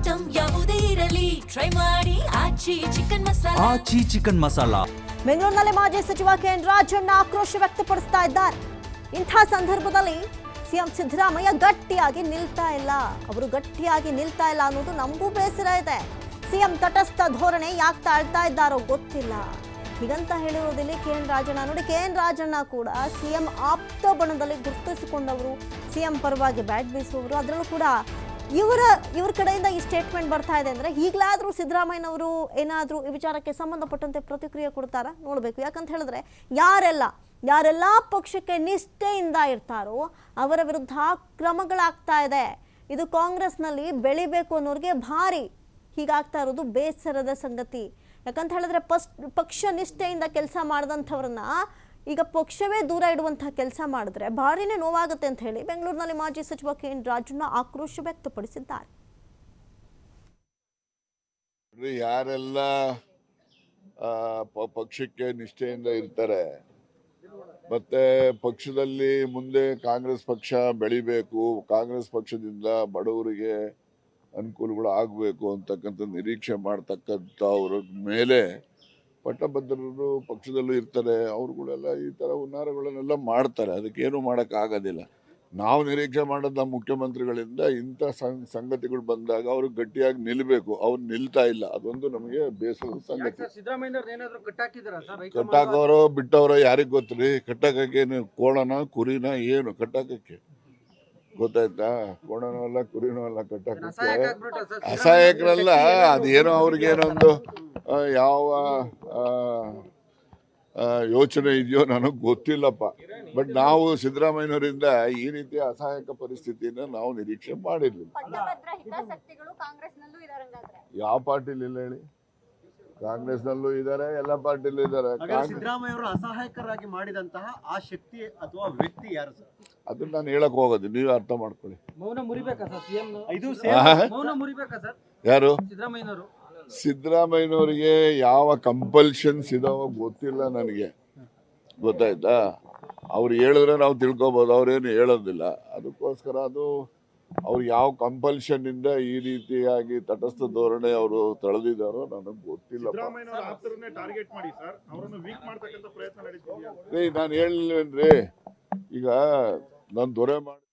Item ಯಾವುದೇ ಇರಲಿ try ಮಾಡಿ ಆಚಿ ಚಿಕನ್ ಮಸಾಲಾ. ಬೆಂಗಳೂರಿನಲ್ಲಿ ಮಾಜಿ ಸಚಿವ ಕೆಎನ್ ರಾಜಣ್ಣ ಆಕ್ರೋಶ ವ್ಯಕ್ತಪಡಿಸ್ತಾ ಇದ್ದಾರೆ. ಇಂಥ ಸಂದರ್ಭದಲ್ಲಿ ಸಿಎಂ ಸಿದ್ದರಾಮಯ್ಯ ಗಟ್ಟಿಯಾಗಿ ನಿಲ್ತಾ ಇಲ್ಲ, ಅವರು ಗಟ್ಟಿಯಾಗಿ ನಿಲ್ತಾ ಇಲ್ಲ ಅನ್ನೋದು ನಮಗೂ ಬೇಸರ ಇದೆ. ಸಿಎಂ ತಟಸ್ಥ ಧೋರಣೆ ಯಾಕೆ ತಾಳ್ತಾ ಇದ್ದಾರೋ ಗೊತ್ತಿಲ್ಲ ಹೀಗಂತ ಹೇಳಿರೋದಿಲ್ಲ ಕೆಎನ್ ರಾಜಣ್ಣ. ನೋಡಿ, ಕೆಎನ್ ರಾಜಣ್ಣ ಕೂಡ ಸಿಎಂ ಆಪ್ತ ಬಣದಲ್ಲಿ ಗುರುತಿಸಿಕೊಂಡವರು, ಸಿಎಂ ಪರವಾಗಿ ಬ್ಯಾಟ್ ಬೀಸುವವರು. ಅದರಲ್ಲೂ ಕೂಡ ಇವ್ರ ಕಡೆಯಿಂದ ಈ ಸ್ಟೇಟ್ಮೆಂಟ್ ಬರ್ತಾ ಇದೆ ಅಂದರೆ ಈಗಲಾದರೂ ಸಿದ್ದರಾಮಯ್ಯನವರು ಏನಾದರೂ ಈ ವಿಚಾರಕ್ಕೆ ಸಂಬಂಧಪಟ್ಟಂತೆ ಪ್ರತಿಕ್ರಿಯೆ ಕೊಡ್ತಾರಾ ನೋಡಬೇಕು. ಯಾಕಂತ ಹೇಳಿದ್ರೆ ಯಾರೆಲ್ಲ ಪಕ್ಷಕ್ಕೆ ನಿಷ್ಠೆಯಿಂದ ಇರ್ತಾರೋ ಅವರ ವಿರುದ್ಧ ಕ್ರಮಗಳಾಗ್ತಾ ಇದೆ. ಇದು ಕಾಂಗ್ರೆಸ್ನಲ್ಲಿ ಬೆಳಿಬೇಕು ಅನ್ನೋರಿಗೆ ಭಾರಿ ಹೀಗಾಗ್ತಾ ಇರೋದು ಬೇಸರದ ಸಂಗತಿ. ಯಾಕಂತ ಹೇಳಿದ್ರೆ ಪಕ್ಷ ನಿಷ್ಠೆಯಿಂದ ಕೆಲಸ ಮಾಡಿದಂಥವ್ರನ್ನ ಈಗ ಪಕ್ಷವೇ ದೂರ ಇಡುವಂತಹ ಕೆಲಸ ಮಾಡಿದ್ರೆ ಭಾರಿನೇ ನೋವಾಗುತ್ತೆ ಅಂತ ಹೇಳಿ ಬೆಂಗಳೂರಿನಲ್ಲಿ ಮಾಜಿ ಸಚಿವ ಕೆಎನ್ ರಾಜಣ್ಣ ಆಕ್ರೋಶ ವ್ಯಕ್ತಪಡಿಸಿದ್ದಾರೆ. ಯಾರೆಲ್ಲ ಪಕ್ಷಕ್ಕೆ ನಿಷ್ಠೆಯಿಂದ ಇರ್ತಾರೆ ಮತ್ತೆ ಪಕ್ಷದಲ್ಲಿ ಮುಂದೆ ಕಾಂಗ್ರೆಸ್ ಪಕ್ಷ ಬೆಳಿಬೇಕು, ಕಾಂಗ್ರೆಸ್ ಪಕ್ಷದಿಂದ ಬಡವರಿಗೆ ಅನುಕೂಲಗಳು ಆಗಬೇಕು ಅಂತಕ್ಕಂಥ ನಿರೀಕ್ಷೆ ಮಾಡ್ತಕ್ಕಂಥವ್ರ ಮೇಲೆ ಪಟ್ಟಭದ್ರರು ಪಕ್ಷದಲ್ಲೂ ಇರ್ತಾರೆ. ಅವ್ರುಗಳೆಲ್ಲ ಈ ಥರ ಹುನ್ನಾರಗಳನ್ನೆಲ್ಲ ಮಾಡ್ತಾರೆ. ಅದಕ್ಕೇನು ಮಾಡೋಕ್ಕಾಗೋದಿಲ್ಲ. ನಾವು ನಿರೀಕ್ಷೆ ಮಾಡೋದು ನಮ್ಮ ಮುಖ್ಯಮಂತ್ರಿಗಳಿಂದ ಇಂಥ ಸಂಗತಿಗಳು ಬಂದಾಗ ಅವರು ಗಟ್ಟಿಯಾಗಿ ನಿಲ್ಲಬೇಕು. ಅವ್ರು ನಿಲ್ತಾ ಇಲ್ಲ, ಅದೊಂದು ನಮಗೆ ಬೇಸರದ ಸಂಗತಿ. ಕಟ್ಟಾಕವರು ಬಿಟ್ಟವರು ಯಾರಿಗೆ ಗೊತ್ತ್ರಿ? ಕಟ್ಟಾಕಕ್ಕೇನು ಕೋಣನ ಕುರಿನ ಏನು ಕಟ್ಟಾಕಕ್ಕೆ ಗೊತ್ತಾಯ್ತಾ? ಕೋಣನೂ ಅಲ್ಲ ಕುರಿನೂ ಅಲ್ಲ ಕಟ್ಟಾಕಕ್ಕೆ. ಅಸಹಾಯಕರಲ್ಲ, ಅದೇನೋ ಅವ್ರಿಗೇನೊಂದು ಯಾವ ಯೋಚನೆ ಇದೆಯೋ ನನಗೆ ಗೊತ್ತಿಲ್ಲಪ್ಪ. ಬಟ್ ನಾವು ಸಿದ್ದರಾಮಯ್ಯನವರಿಂದ ಈ ರೀತಿಯ ಅಸಹಾಯಕ ಪರಿಸ್ಥಿತಿನ ನಾವು ನಿರೀಕ್ಷೆ ಮಾಡಿರ್ಲಿಲ್ಲ. ಯಾವ ಪಾರ್ಟಿಲಿ ಇಲ್ಲ ಹೇಳಿ? ಕಾಂಗ್ರೆಸ್ನಲ್ಲೂ ಇದ್ದಾರೆ, ಎಲ್ಲ ಪಾರ್ಟಿಲೂ ಇದ್ದಾರೆ. ಸಿದ್ದರಾಮಯ್ಯ ಅವರು ಅಸಹಾಯಕರಾಗಿ ಮಾಡಿದಂತಹ ಆ ಶಕ್ತಿ ಅಥವಾ ವ್ಯಕ್ತಿ ಯಾರು ಸರ್? ಅದನ್ನ ನಾನು ಹೇಳಕ್ ಹೋಗೋದು, ನೀವು ಅರ್ಥ ಮಾಡ್ಕೊಳ್ಳಿ. ಯಾರು? ಸಿದ್ದರಾಮಯ್ಯನವರಿಗೆ ಯಾವ ಕಂಪಲ್ಷನ್ಸ್ ಇದಾವೋ ಗೊತ್ತಿಲ್ಲ ನನಗೆ, ಗೊತ್ತಾಯ್ತಾ? ಅವ್ರು ಹೇಳಿದ್ರೆ ನಾವು ತಿಳ್ಕೊಬೋದು, ಅವ್ರೇನು ಹೇಳೋದಿಲ್ಲ. ಅದಕ್ಕೋಸ್ಕರ ಅದು ಅವ್ರು ಯಾವ ಕಂಪಲ್ಷನ್ ಇಂದ ಈ ರೀತಿಯಾಗಿ ತಟಸ್ಥ ಧೋರಣೆ ಅವರು ತಳೆದಿದ್ದಾರೋ ನನಗೆ ಗೊತ್ತಿಲ್ಲ. ನಾನು ಹೇಳಿಲ್ವೇನ್ರಿ, ಈಗ ನಾನು ದೊರೆ ಮಾಡಿ